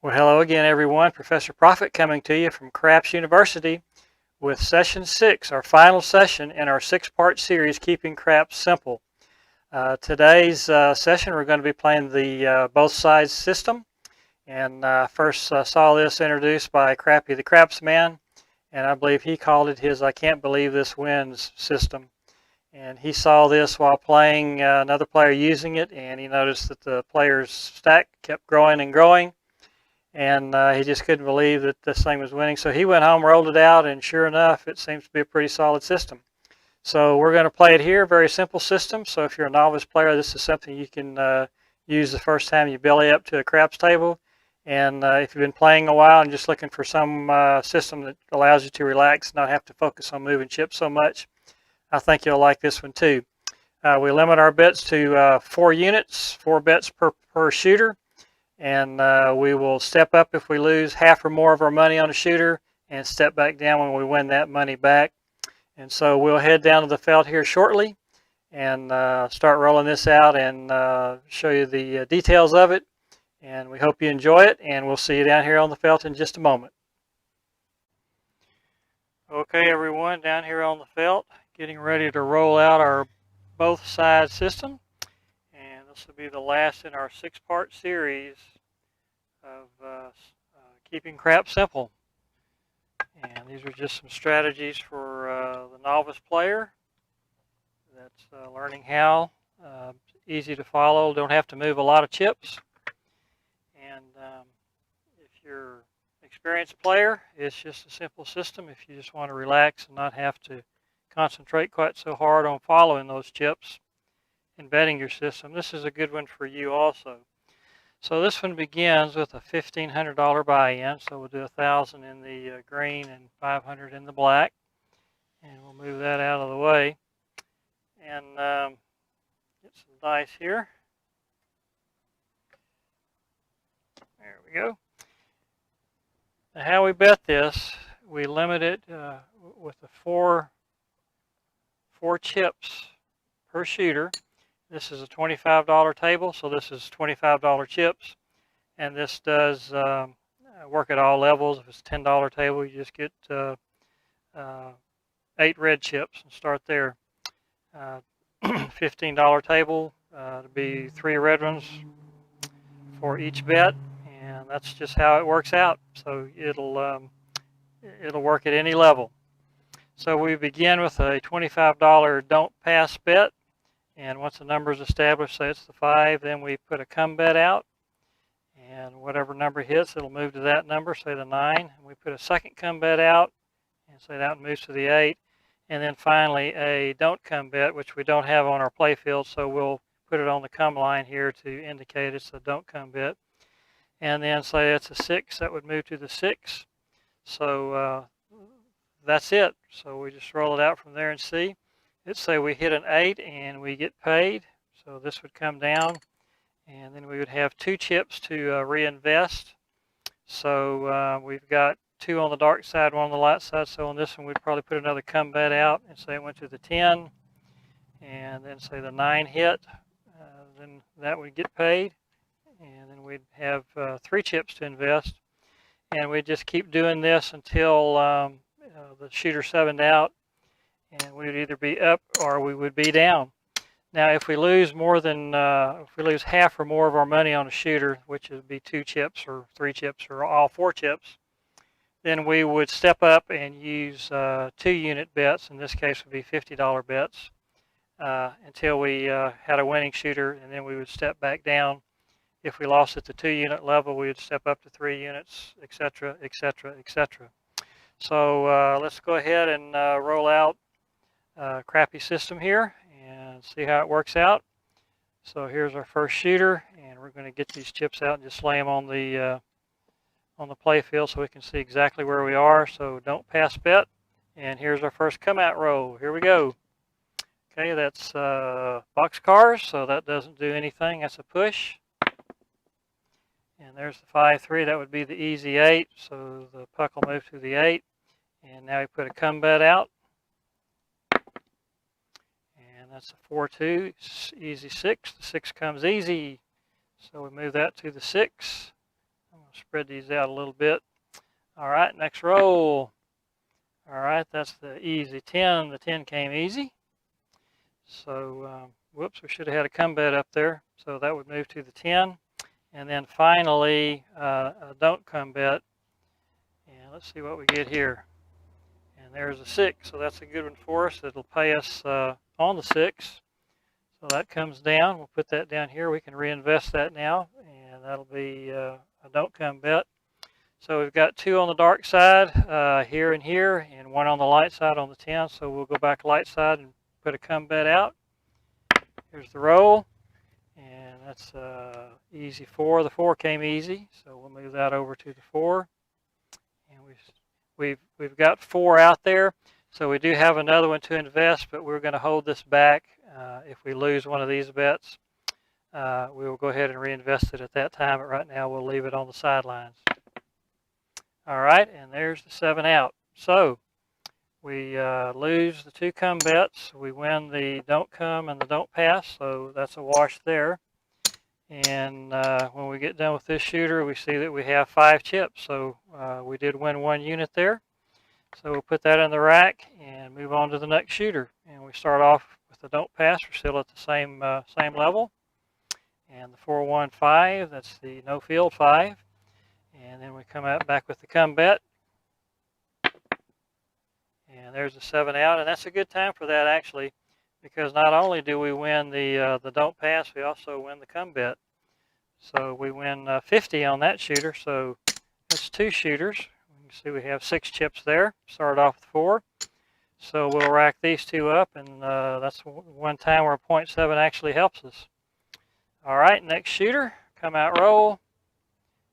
Well, hello again, everyone. Professor Profit coming to you from Craps University with Session 6, our final session in our 6-part series, Keeping Craps Simple. Today's session, we're going to be playing the both sides system. And first saw this introduced by Crappy the Craps Man, and I believe he called it his I Can't Believe This Wins system. And he saw this while playing another player using it, and he noticed that the player's stack kept growing and growing. And he just couldn't believe that this thing was winning. So he went home, rolled it out, and sure enough, it seems to be a pretty solid system. So we're going to play it here, very simple system. So if you're a novice player, this is something you can use the first time you belly up to a craps table. And if you've been playing a while and just looking for some system that allows you to relax and not have to focus on moving chips so much, I think you'll like this one too. We limit our bets to 4 units, 4 bets per shooter. And we will step up if we lose half or more of our money on a shooter and step back down when we win that money back. And so we'll head down to the felt here shortly and start rolling this out and show you the details of it. And we hope you enjoy it, and we'll see you down here on the felt in just a moment. Okay, everyone, down here on the felt, getting ready to roll out our both sides system. This will be the last in our 6-part series of keeping craps simple. And these are just some strategies for the novice player that's learning how. Easy to follow, don't have to move a lot of chips. And if you're an experienced player, it's just a simple system if you just want to relax and not have to concentrate quite so hard on following those chips and betting your system. This is a good one for you also. So this one begins with a $1,500 buy-in. So we'll do 1,000 in the green and 500 in the black. And we'll move that out of the way. And get some dice here. There we go. Now how we bet this, we limit it with the four chips per shooter. This is a $25 table, so this is $25 chips, and this does work at all levels. If it's a $10 table, you just get 8 red chips and start there. $15 table, to be 3 red ones for each bet, and that's just how it works out. So it'll work at any level. So we begin with a $25 don't pass bet. And once the number is established, say it's the 5, then we put a come bet out. And whatever number hits, it'll move to that number, say the 9. And we put a second come bet out, and say that moves to the 8. And then finally a don't come bet, which we don't have on our play field, so we'll put it on the come line here to indicate it's a don't come bet. And then say it's a 6, that would move to the 6. So that's it. So we just roll it out from there and see. Let's say we hit an 8 and we get paid. So this would come down, and then we would have 2 chips to reinvest. So we've got 2 on the dark side, 1 on the light side. So on this one, we'd probably put another come bet out and say it went to the 10, and then say the 9 hit. Then that would get paid, and then we'd have 3 chips to invest. And we'd just keep doing this until the shooter 7'd out. And we would either be up or we would be down. Now, if we lose if we lose half or more of our money on a shooter, which would be 2 chips or 3 chips or all 4 chips, then we would step up and use 2-unit bets. In this case, would be $50 bets until we had a winning shooter, and then we would step back down. If we lost at the 2-unit level, we would step up to 3 units, etc., etc., etc. So let's go ahead and roll out crappy system here and see how it works out. So here's our first shooter, and we're going to get these chips out and just lay them on the play field so we can see exactly where we are. So don't pass bet. And here's our first come out roll. Here we go. Okay, that's boxcars, so that doesn't do anything. That's a push. And there's the 5-3. That would be the easy 8. So the puck will move to the 8. And now we put a come bet out. And that's a 4-2, easy 6. The 6 comes easy. So we move that to the 6. I'm going to spread these out a little bit. All right, next roll. All right, that's the easy 10. The 10 came easy. So, whoops, we should have had a come bet up there. So that would move to the 10. And then finally, a don't come bet. And let's see what we get here. And there's a 6. So that's a good one for us. It'll pay us on the 6. So that comes down. We'll put that down here. We can reinvest that now. And that'll be a don't come bet. So we've got 2 on the dark side here and here, and 1 on the light side on the 10. So we'll go back light side and put a come bet out. Here's the roll, and that's easy 4. The 4 came easy, so we'll move that over to the 4. And we've got 4 out there, so we do have another one to invest, but we're going to hold this back. If we lose one of these bets, we will go ahead and reinvest it at that time. But right now, we'll leave it on the sidelines. All right, and there's the 7 out. So we lose the 2 come bets. We win the don't come and the don't pass, so that's a wash there. And when we get done with this shooter, we see that we have 5 chips. So we did win 1 unit there. So we'll put that in the rack and move on to the next shooter. And we start off with the don't pass. We're still at the same level. And the 4-1-5, that's the no field 5. And then we come out back with the come bet. And there's the 7 out. And that's a good time for that, actually, because not only do we win the don't pass, we also win the come bet. So we win 50 on that shooter. So that's 2 shooters. You can see we have 6 chips there. Started off with 4. So we'll rack these 2 up, and that's one time where a 0.7 actually helps us. All right, next shooter, come out roll.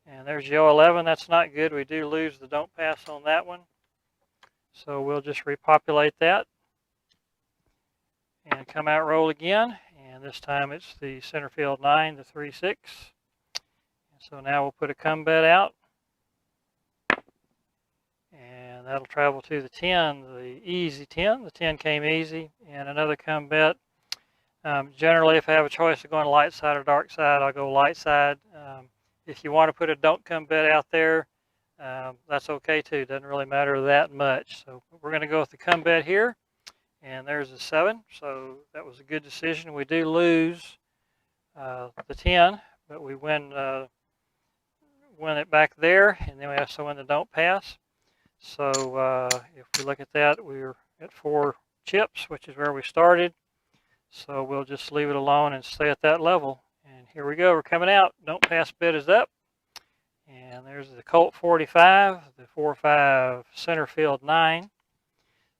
And there's Yo 11. That's not good. We do lose the don't pass on that one. So we'll just repopulate that. And come out roll again. And this time it's the center field 9, the 3-6. And so now we'll put a come bet out. And that'll travel to the 10, the easy 10. The 10 came easy. And another come bet. Generally, if I have a choice of going light side or dark side, I'll go light side. If you want to put a don't come bet out there, that's okay too. Doesn't really matter that much. So we're going to go with the come bet here. And there's a 7. So that was a good decision. We do lose the 10, but we win it back there. And then we also win the don't pass. So if we look at that, we're at 4 chips, which is where we started. So we'll just leave it alone and stay at that level. And here we go. We're coming out. Don't pass bet is up. And there's the Colt 45, the 4-5 center field 9.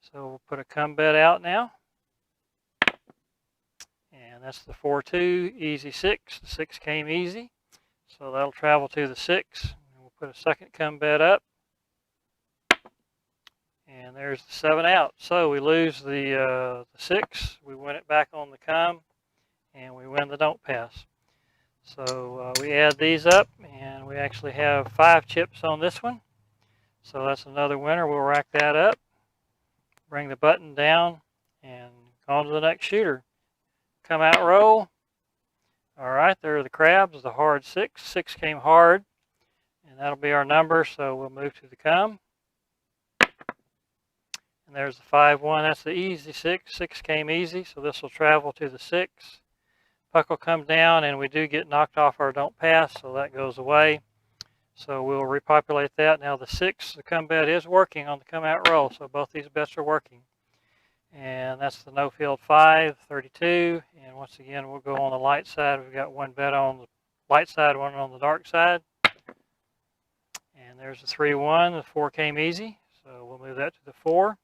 So we'll put a come bet out now. And that's the 4-2, easy 6. The 6 came easy. So that'll travel to the 6. And we'll put a second come bet up. And there's the 7 out. So we lose the 6. We win it back on the come. And we win the don't pass. So we add these up, and we actually have 5 chips on this one. So that's another winner. We'll rack that up, bring the button down, and go on to the next shooter. Come out roll. All right, there are the crabs, the hard 6. 6 came hard, and that'll be our number, so we'll move to the come. And there's the 5-1. That's the easy 6. 6 came easy, so this will travel to the 6. Puck will come down, and we do get knocked off our don't pass, so that goes away. So we'll repopulate that. Now the 6, the come bet is working on the come out roll, so both these bets are working. And that's the no field 5, 32. And once again, we'll go on the light side. We've got 1 bet on the light side, 1 on the dark side. And there's the 3-1. The 4 came easy, so we'll move that to the 4.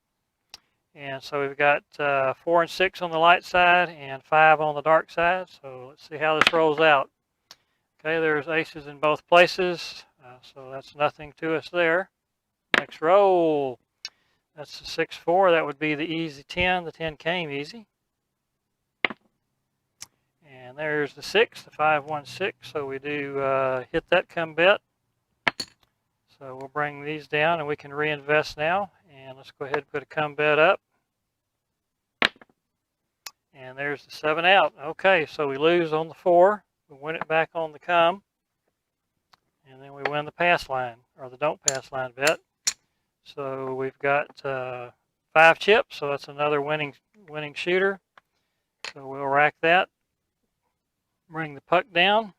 And so we've got 4 and 6 on the light side and 5 on the dark side. So let's see how this rolls out. Okay, there's aces in both places. So that's nothing to us there. Next roll. That's the 6-4. That would be the easy 10. The 10 came easy. And there's the 6, the 5-1-6. So we do hit that come bet. So we'll bring these down, and we can reinvest now. And let's go ahead and put a come bet up. And there's the 7 out. Okay, so we lose on the 4. We win it back on the come. and then we win the pass line, or the don't pass line bet. So we've got 5 chips, so that's another winning shooter. So we'll rack that, bring the puck down,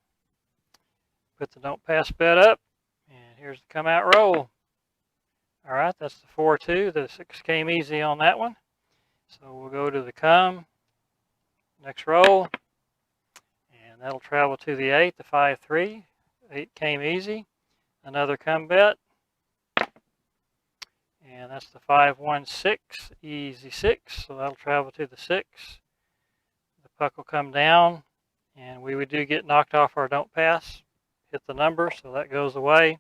put the don't pass bet up, and here's the come out roll. All right, that's the 4-2. The 6 came easy on that one. So we'll go to the come, next roll, and that'll travel to the 8, the 5-3. 8 came easy. Another come bet, and that's the 5-1-6, easy 6. So that'll travel to the 6. The puck will come down, and we do get knocked off our don't pass, hit the number, so that goes away.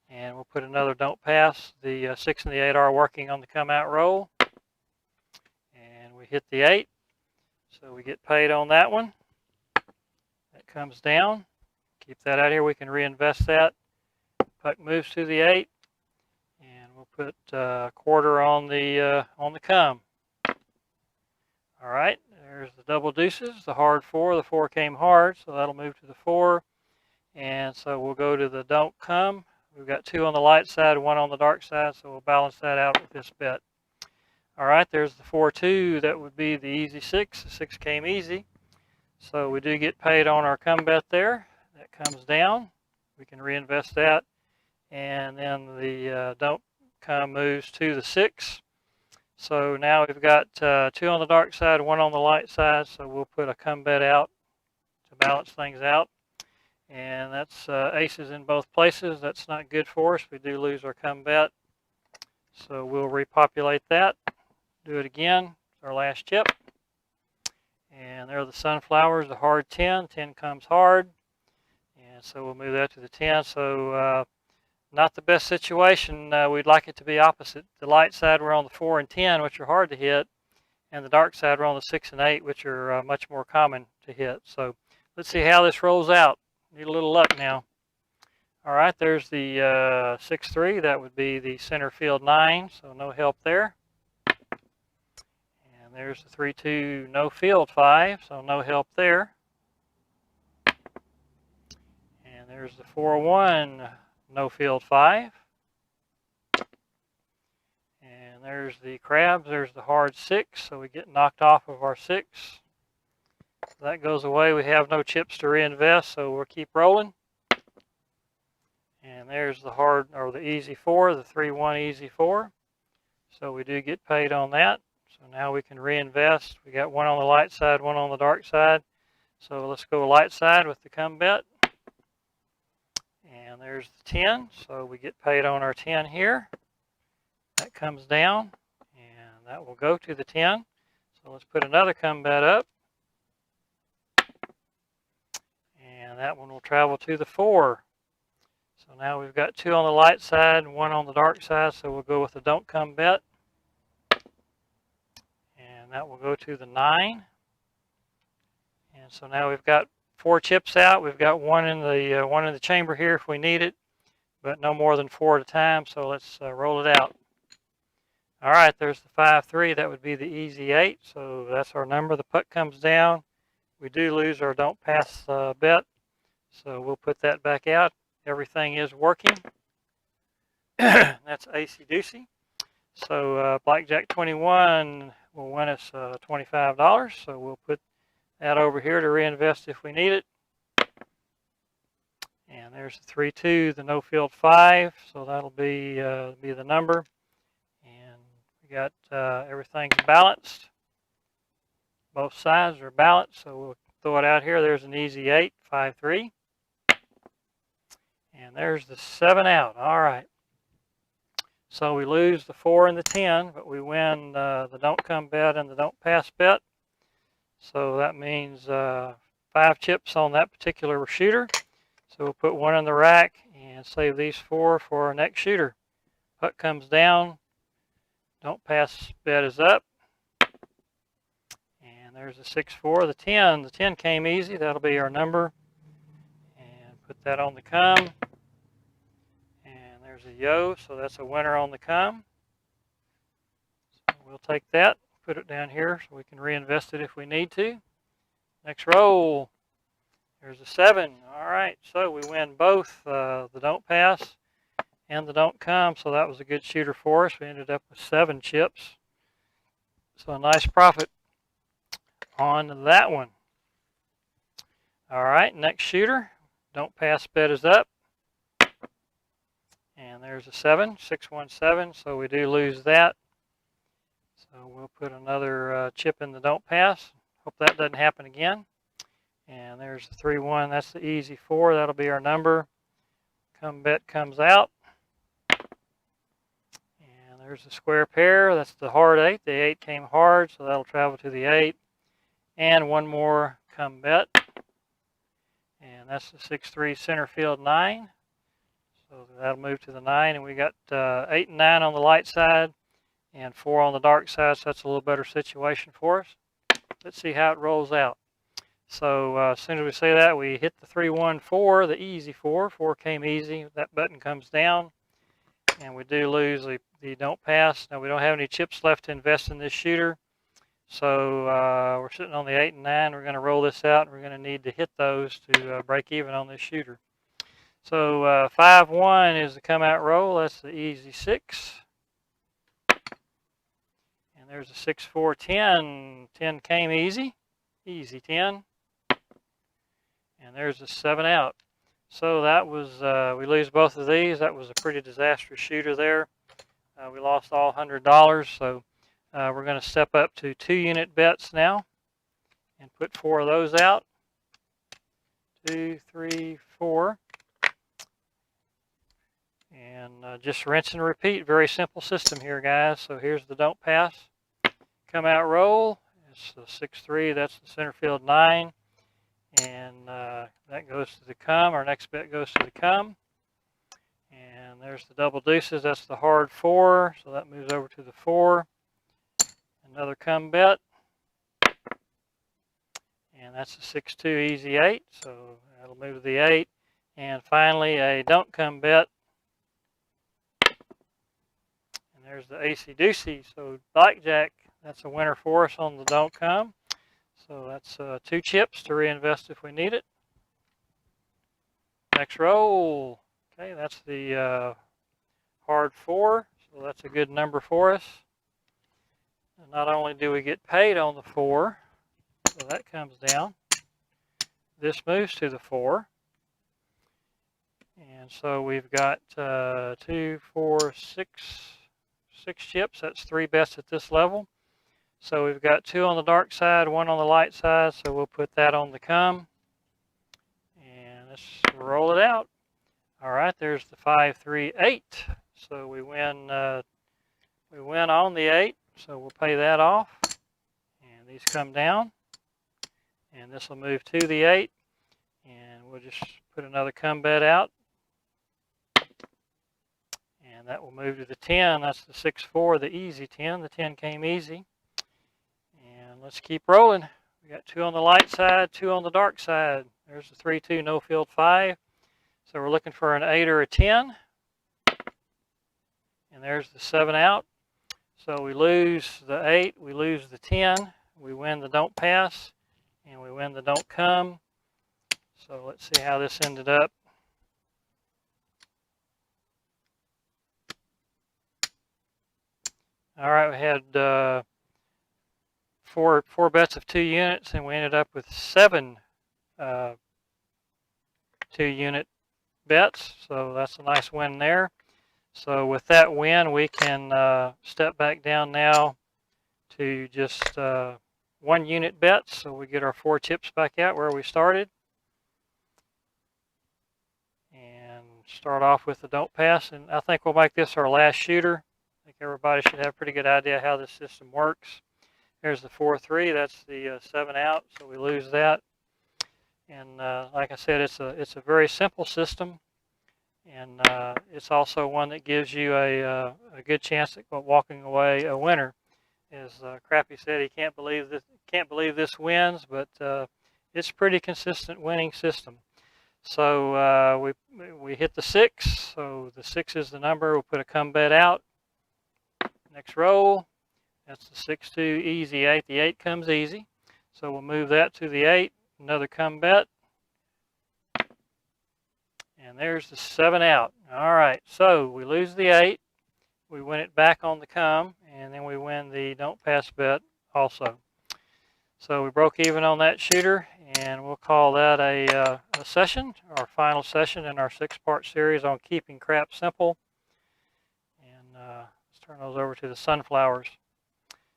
And we'll put another don't pass. The 6 and the 8 are working on the come out roll. And we hit the 8. So we get paid on that one. That comes down. Keep that out here. We can reinvest that. Puck moves to the 8. And we'll put a quarter on the come. All right. There's the double deuces. The hard 4. The 4 came hard. So that'll move to the 4. And so we'll go to the don't come. We've got 2 on the light side, 1 on the dark side, so we'll balance that out with this bet. All right, there's the 4-2. That would be the easy 6. The 6 came easy. So we do get paid on our come bet there. That comes down. We can reinvest that. And then the don't come moves to the 6. So now we've got 2 on the dark side, 1 on the light side, so we'll put a come bet out to balance things out. And that's aces in both places. That's not good for us. We do lose our come bet. So we'll repopulate that. Do it again. It's our last chip. And there are the sunflowers, the hard 10. 10 comes hard. And so we'll move that to the 10. So not the best situation. We'd like it to be opposite. The light side, we're on the 4 and 10, which are hard to hit. And the dark side, we're on the 6 and 8, which are much more common to hit. So let's see how this rolls out. Need a little luck now. All right, there's the 6-3. That would be the center field 9, so no help there. And there's the 3-2 no field 5, so no help there. And there's the 4-1 no field 5. And there's the crabs. There's the hard 6, so we get knocked off of our 6. That goes away. We have no chips to reinvest, so we'll keep rolling. And there's the hard, or the easy 4, the 3-1 easy 4. So we do get paid on that. So now we can reinvest. We got 1 on the light side, 1 on the dark side. So let's go light side with the come bet. And there's the 10. So we get paid on our 10 here. That comes down, and that will go to the 10. So let's put another come bet up. And that one will travel to the 4. So now we've got 2 on the light side and 1 on the dark side, so we'll go with the don't come bet. And that will go to the 9. And so now we've got 4 chips out. We've got one in the chamber here if we need it, but no more than 4 at a time, so let's roll it out. All right, there's the 5-3. That would be the easy 8, so that's our number. The puck comes down. We do lose our don't pass bet. So we'll put that back out. Everything is working. That's acey-deucey. So Blackjack 21 will win us $25. So we'll put that over here to reinvest if we need it. And there's the 3-2, the no field 5. So that'll be the number. And we got everything's balanced. Both sides are balanced. So we'll throw it out here. There's an easy 8, 5-3. And there's the 7 out. All right. So we lose the 4 and the 10, but we win the don't come bet and the don't pass bet. So that means 5 chips on that particular shooter. So we'll put 1 in the rack and save these 4 for our next shooter. Puck comes down. Don't pass bet is up. And there's the 6-4. The 10. The 10 came easy. That'll be our number. And put that on the come. And there's a yo, so that's a winner on the come. So we'll take that, put it down here so we can reinvest it if we need to. Next roll. There's a 7. All right, so we win both the don't pass and the don't come, so that was a good shooter for us. We ended up with 7 chips. So a nice profit on that one. All right, next shooter. Don't pass bet is up. And there's a 7, 617, so we do lose that. So we'll put another chip in the don't pass. Hope that doesn't happen again. And there's the 3-1, that's the easy 4, that'll be our number. Come bet comes out. And there's the square pair, that's the hard 8. The 8 came hard, so that'll travel to the 8. And one more come bet. And that's the 6-3 center field 9. So that'll move to the 9, and we got 8 and 9 on the light side and 4 on the dark side, so that's a little better situation for us. Let's see how it rolls out. So as soon as we say that, we hit the 3-1-4, the easy 4. 4 came easy. That button comes down, and we do lose the don't pass. Now we don't have any chips left to invest in this shooter, so we're sitting on the 8 and 9. We're going to roll this out, and we're going to need to hit those to break even on this shooter. So 5-1 is the come out roll. That's the easy 6. And there's a 6-4, 10. 10 came easy. Easy 10. And there's a 7 out. So that was, we lose both of these. That was a pretty disastrous shooter there. We lost all $100. So we're going to step up to 2-unit bets now and put 4 of those out. 2, 3, 4. And just rinse and repeat. Very simple system here, guys. So here's the don't pass. Come out roll. It's the 6-3. That's the center field 9. And that goes to the come. Our next bet goes to the come. And there's the double deuces. That's the hard 4. So that moves over to the 4. Another come bet. And that's the 6-2 easy 8. So that'll move to the 8. And finally, a don't come bet. There's the AC-deucey, so blackjack, that's a winner for us on the don't come. So that's 2 chips to reinvest if we need it. Next roll, okay, that's the hard 4, so that's a good number for us. And not only do we get paid on the 4, so that comes down. This moves to the 4. And so we've got 2, 4, 6 chips. That's 3 bets at this level. So we've got 2 on the dark side, 1 on the light side. So we'll put that on the come. And let's roll it out. All right, there's the 5, 3, 8. So we win on the 8. So we'll pay that off. And these come down. And this will move to the 8. And we'll just put another come bet out. And that will move to the 10. That's the 6-4, the easy 10. The 10 came easy. And let's keep rolling. We got 2 on the light side, 2 on the dark side. There's the 3-2 no field 5. So we're looking for an 8 or a 10. And there's the 7 out. So we lose the 8, we lose the 10, we win the don't pass, and we win the don't come. So let's see how this ended up. All right, we had four bets of 2 units, and we ended up with 7 2-unit bets. So that's a nice win there. So with that win, we can step back down now to just 1-unit bets. So we get our 4 chips back out where we started. And start off with the don't pass. And I think we'll make this our last shooter. I think everybody should have a pretty good idea how this system works. There's the 4-3. That's the 7 out. So we lose that. And like I said, it's a very simple system. And it's also one that gives you a good chance at walking away a winner. As Crappy said, he can't believe this wins, but it's a pretty consistent winning system. So we hit the 6. So the 6 is the number. We'll put a come bet out. Next roll. That's the 6-2 easy 8. The 8 comes easy. So we'll move that to the 8. Another come bet. And there's the 7 out. All right, so we lose the 8. We win it back on the come, and then we win the don't pass bet also. So we broke even on that shooter, and we'll call that a session, our final session in our 6-part series on keeping craps simple. And let's turn those over to the sunflowers.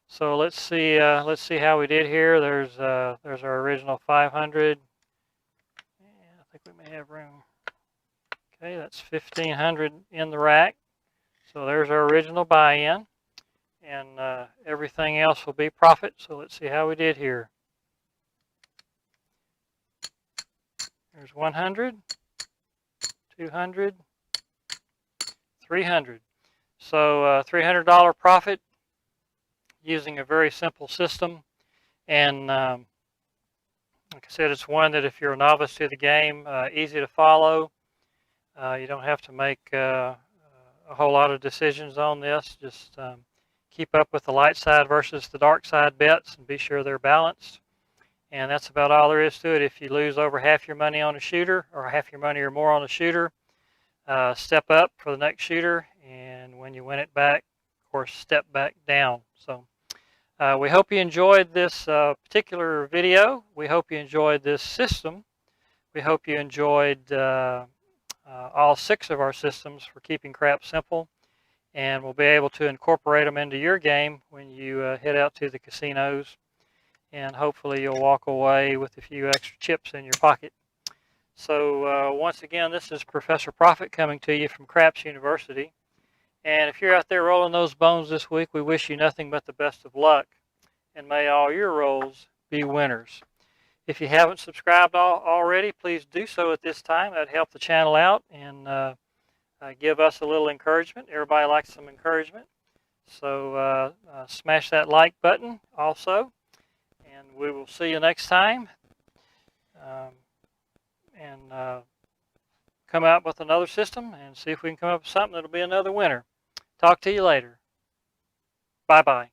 So let's see how we did here. There's our original 500. I think we may have room. Okay, that's 1,500 in the rack. So there's our original buy-in, and everything else will be profit. So let's see how we did here. There's 100, 200, 300. So $300 profit using a very simple system. And like I said, it's one that if you're a novice to the game, easy to follow. You don't have to make a whole lot of decisions on this. Just keep up with the light side versus the dark side bets and be sure they're balanced. And that's about all there is to it. If you lose over half your money on a shooter, or half your money or more on a shooter, step up for the next shooter, and when you win it back, of course, step back down. So we hope you enjoyed this particular video. We hope you enjoyed this system. We hope you enjoyed all 6 of our systems for keeping craps simple, and we'll be able to incorporate them into your game when you head out to the casinos, and hopefully you'll walk away with a few extra chips in your pocket. So once again, this is Professor Profit coming to you from Craps University, and if you're out there rolling those bones this week, we wish you nothing but the best of luck, and may all your rolls be winners. If you haven't subscribed already, please do so at this time. That'd help the channel out and give us a little encouragement. Everybody likes some encouragement. So smash that like button also. And we will see you next time. And come out with another system and see if we can come up with something that'll be another winner. Talk to you later. Bye-bye.